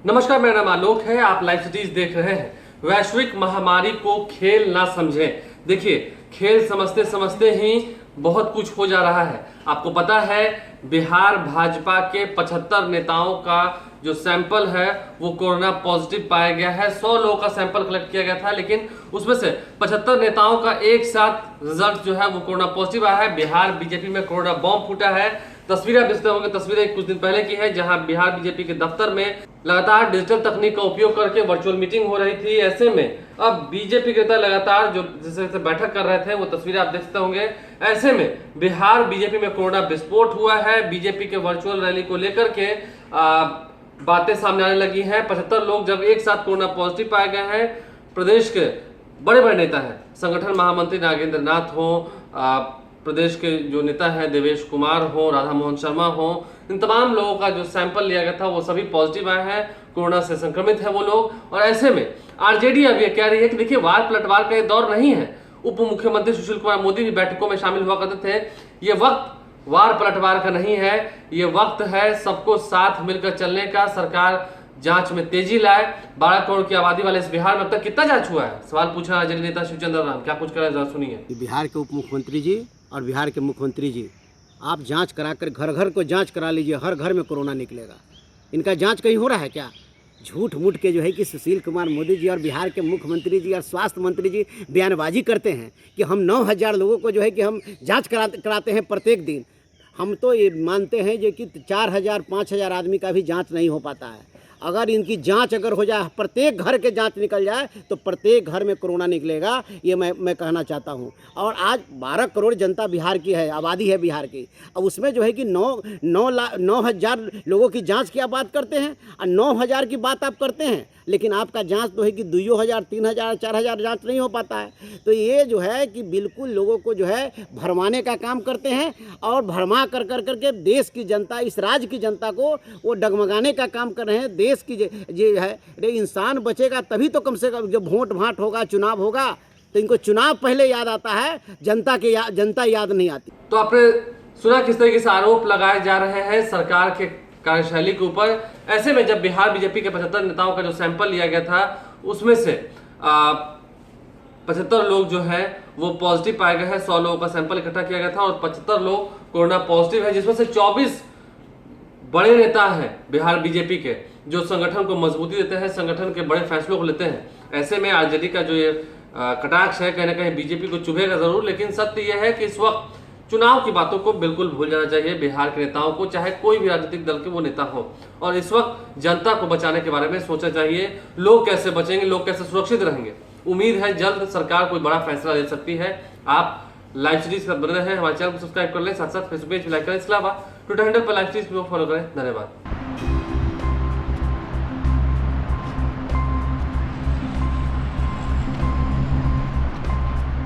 नमस्कार, मेरा नाम आलोक है। आप लाइव सिटीज देख रहे हैं। वैश्विक महामारी को खेल ना समझें। देखिए, खेल समझते समझते ही बहुत कुछ हो जा रहा है। आपको पता है, बिहार भाजपा के 75 नेताओं का जो सैंपल है वो कोरोना पॉजिटिव पाया गया है। 100 लोगों का सैंपल कलेक्ट किया गया था, लेकिन उसमें से 75 नेताओं का एक साथ रिजल्ट जो है वो कोरोना पॉजिटिव आया है। बिहार बीजेपी में कोरोना बॉम्ब फूटा है। तस्वीरें आप देखते होंगे, तस्वीरें कुछ दिन पहले की है, जहां बिहार बीजेपी के दफ्तर में लगातार डिजिटल तकनीक का उपयोग करके वर्चुअल मीटिंग हो रही थी। ऐसे में अब बीजेपी के नेता लगातार जो जैसे बैठक कर रहे थे, वो तस्वीरें आप देखते होंगे। ऐसे में बिहार बीजेपी में कोरोना विस्फोट हुआ है। बीजेपी के वर्चुअल रैली को लेकर के बातें सामने आने लगी हैं। 75 लोग जब एक साथ कोरोना पॉजिटिव पाए गए हैं। प्रदेश के बड़े बड़े नेता हैं, संगठन महामंत्री नागेंद्र नाथ हो, प्रदेश के जो नेता हैं देवेश कुमार हो, राधा मोहन शर्मा हो, इन तमाम लोगों का जो सैंपल लिया गया था वो सभी पॉजिटिव आए हैं। कोरोना से संक्रमित है वो लोग। और ऐसे में आरजेडी अब ये कह रही है कि देखिए, वार पलटवार का ये दौर नहीं है। उप मुख्यमंत्री सुशील कुमार मोदी भी बैठकों में शामिल हुआ करते थे। ये वक्त वार पलटवार का नहीं है, ये वक्त है सबको साथ मिलकर चलने का। सरकार जांच में तेजी लाए। 12 करोड़ की आबादी वाले इस बिहार में अब तक कितना जांच हुआ है? सवाल पूछा आरजेडी नेता शिवचंद्र राम। क्या कुछ करें, जरा सुनिए। बिहार के उप मुख्यमंत्री जी और बिहार के मुख्यमंत्री जी, आप जांच कराकर घर घर को जांच करा लीजिए। हर घर में कोरोना निकलेगा। इनका जांच कहीं हो रहा है क्या? झूठ मूठ के जो है कि सुशील कुमार मोदी जी और बिहार के मुख्यमंत्री जी और स्वास्थ्य मंत्री जी बयानबाजी करते हैं कि हम 9,000 लोगों को जो है कि हम जांच कराते हैं प्रत्येक दिन। हम तो ये मानते हैं जो कि 4,000 5,000 आदमी का भी जांच नहीं हो पाता है। अगर इनकी जांच अगर हो जाए, प्रत्येक घर के जांच निकल जाए, तो प्रत्येक घर में कोरोना निकलेगा। ये मैं कहना चाहता हूँ। और आज 12 करोड़ जनता बिहार की है, आबादी है बिहार की। अब उसमें जो है कि 9,000 लोगों की जांच की आप बात करते हैं और 9,000 की बात आप करते हैं, लेकिन आपका जांच तो है कि 2,000 3,000 4,000 जांच नहीं हो पाता है। तो ये जो है कि बिल्कुल लोगों को जो है भरमाने का काम करते हैं और भरमा कर के देश की जनता, इस राज्य की जनता को वो डगमगाने का काम कर रहे हैं। देश की जो है, इंसान बचेगा तभी तो कम से कम जब वोट भाट होगा, चुनाव होगा, तो इनको चुनाव पहले याद आता है, जनता याद नहीं आती। तो आपने सुना किस तरीके से आरोप लगाए जा रहे हैं सरकार के कार्यशैली के ऊपर। ऐसे में जब बिहार बीजेपी के 75 नेताओं का जो सैंपल लिया गया था, उसमें से 75 लोग जो है वो पॉजिटिव पाए गए हैं। 100 लोगों का सैंपल इकट्ठा किया गया था और 75 लोग कोरोना पॉजिटिव है, जिसमें से 24 बड़े नेता हैं बिहार बीजेपी के, जो संगठन को मजबूती देते हैं, संगठन के बड़े फैसलों को लेते हैं। ऐसे में आरजेडी का जो ये कटाक्ष है, कहीं ना कहीं बीजेपी को चुभेगा जरूर, लेकिन सत्य यह है कि इस वक्त चुनाव की बातों को बिल्कुल भूल जाना चाहिए बिहार के नेताओं को, चाहे कोई भी राजनीतिक दल के वो नेता हो। और इस वक्त जनता को बचाने के बारे में सोचना चाहिए। लोग कैसे बचेंगे, लोग कैसे सुरक्षित रहेंगे। उम्मीद है जल्द सरकार कोई बड़ा फैसला ले सकती है। आप लाइव सीरीज पर बने रहें, हमारे चैनल को सब्सक्राइब कर लें, साथ साथ फेसबुक पेज लाइक करें। इसके अलावा ट्विटर हैंडल पर लाइव सीरीज को फॉलो करें। धन्यवाद।